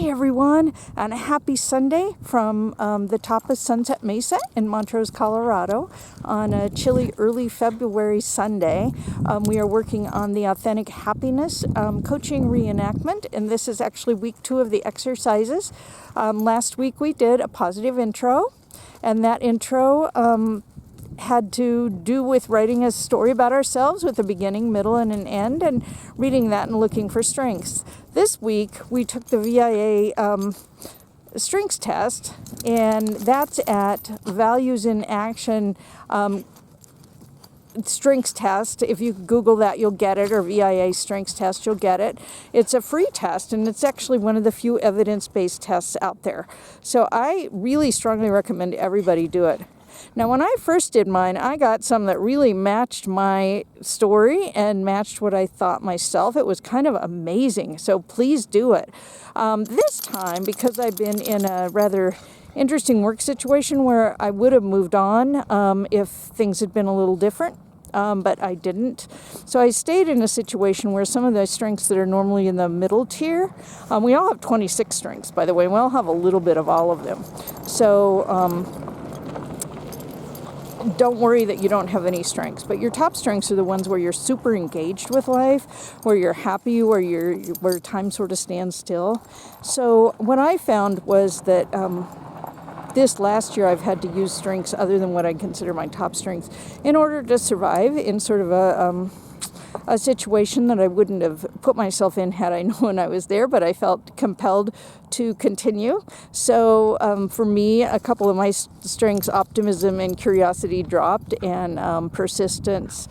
Hey everyone, and a happy Sunday from the top of Sunset Mesa in Montrose, Colorado on a chilly early February Sunday. We are working on the Authentic Happiness coaching reenactment, and this is actually week 2 of the exercises. Last week we did a positive intro, and that intro had to do with writing a story about ourselves with a beginning, middle, and an end, and reading that and looking for strengths. This week, we took the VIA strengths test, and that's at Values in Action strengths test. If you Google that, you'll get it, or VIA strengths test, you'll get it. It's a free test, and it's actually one of the few evidence-based tests out there. So I really strongly recommend everybody do it. Now, when I first did mine, I got some that really matched my story and matched what I thought myself. It was kind of amazing, so please do it. This time, because I've been in a rather interesting work situation where I would have moved on if things had been a little different, but I didn't. So I stayed in a situation where some of the strengths that are normally in the middle tier, we all have 26 strengths, by the way, and we all have a little bit of all of them. So don't worry that you don't have any strengths, but your top strengths are the ones where you're super engaged with life, where you're happy, where time sort of stands still. So what I found was that this last year I've had to use strengths other than what I consider my top strengths in order to survive in sort of a situation that I wouldn't have put myself in had I known I was there, but I felt compelled to continue. So for me, a couple of my strengths, optimism and curiosity, dropped, and persistence,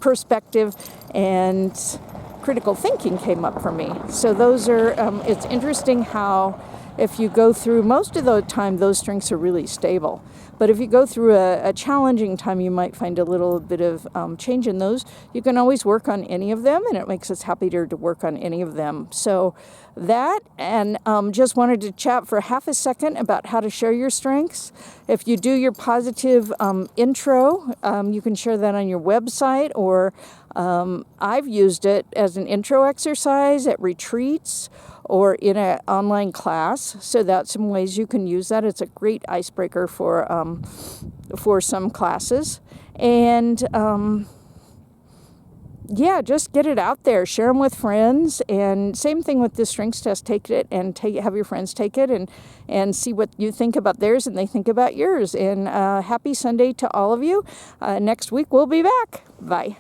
perspective, and critical thinking came up for me. So those are, it's interesting how if you go through, most of the time those strengths are really stable. But if you go through a challenging time, you might find a little bit of change in those. You can always work on any of them, and it makes us happier to work on any of them. So that, and just wanted to chat for half a second about how to share your strengths. If you do your positive intro, you can share that on your website, or I've used it as an intro exercise at retreats or in an online class. So that's some ways you can use that. It's a great icebreaker for some classes. And yeah, just get it out there. Share them with friends. And same thing with the strengths test. Take it and have your friends take it and see what you think about theirs and they think about yours. And happy Sunday to all of you. Next week we'll be back. Bye.